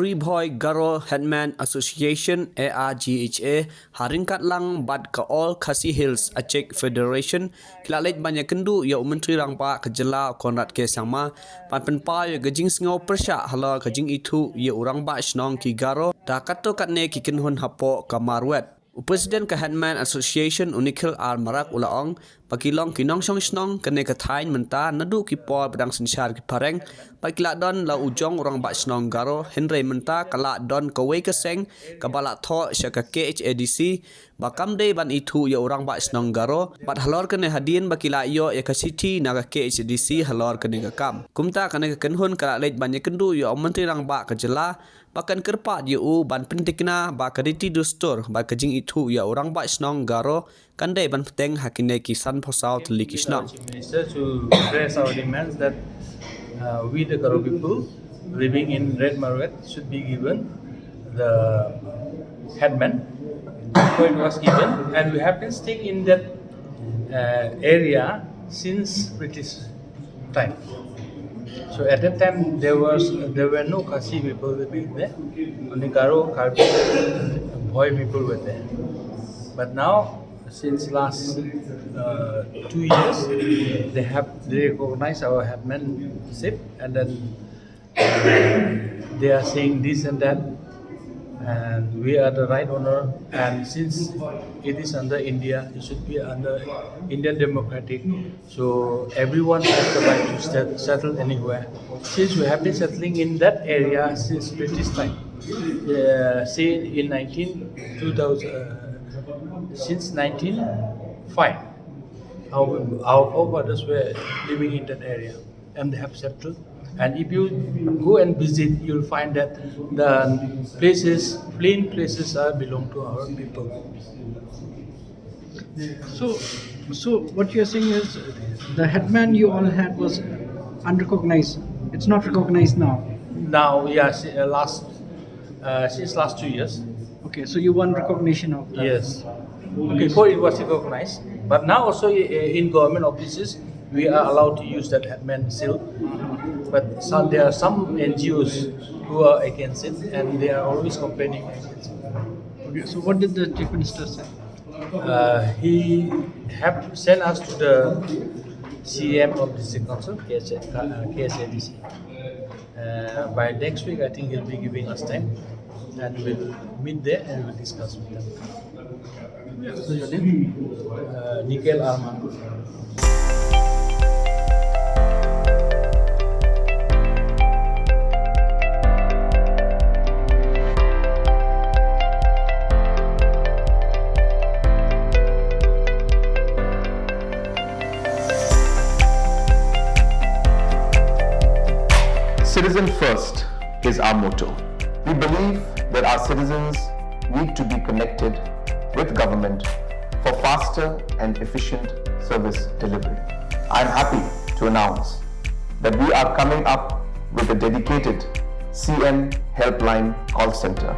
Ribhoi Garo Headman Association ARGHA haringkat lang bad ka all Khasi Hills Aceh Federation kilalit banyak kendu ya Myntri Rangbah kejela konrat ke sama pan penpa ya gajing sengau persyak hala Jingithuh ya Rangbah Shnong ki Garo da kato katne ki kinhun hapo kamarwet Presiden ke Headman Association Unikil Marak Ulaong pakilong kinong Shnong kene katain menta nadu ki pol pedang sensyar ki pareng pakila don la ujong Rangbah Shnong Garo Henry menta kala don kawe keseng kabala tho syaka KHADC bakam de ban itu ya Rangbah Shnong Garo bat halor kene hadin bakila yo ya ka city naga KHADC halor kene kam kumta kene kenhun kala leit banyak kendu ya Myntri Rangbah kejela bahkan kerpat yu ban pentikna ba kaditi dustur ba kajing itu ya Rangbah Shnong Garo kandai ban peteng hakine kisan posau teli Shnong. Minister to address our demands that we the Garo people living in Red Marwet should be given the headman before it was given, and we have been staying in that area since British time. So at that time there were no Khasi people living there, only Garo, Karbi, Bhoi people were there. But now, since last 2 years, they recognize our headmanship, and then they are saying this and that, and we are the right owner. And since it is under India, it should be under Indian democratic. So everyone has the right to settle anywhere. Since we have been settling in that area since British time, say in 2000, since 1905, our forefathers were living in that area, and they have settled. And if you go and visit, you'll find that the plain places belong to our people. So what you're saying is the headman you all had was unrecognized. It's not recognized now. Now, yes, since last 2 years. Okay, so you want recognition of that. Yes. Before it was recognized, but now also in government offices we are allowed to use that headman seal. But there are some NGOs who are against it, and they are always complaining against it. Okay, so what did the Chief Minister say? He have sent us to the CM of District Council, KSADC. By next week, I think he'll be giving us time, and we'll meet there and we'll discuss with them. So your name? Nikhil Arman. Citizen first is our motto. We believe that our citizens need to be connected with government for faster and efficient service delivery. I am happy to announce that we are coming up with a dedicated CM helpline call center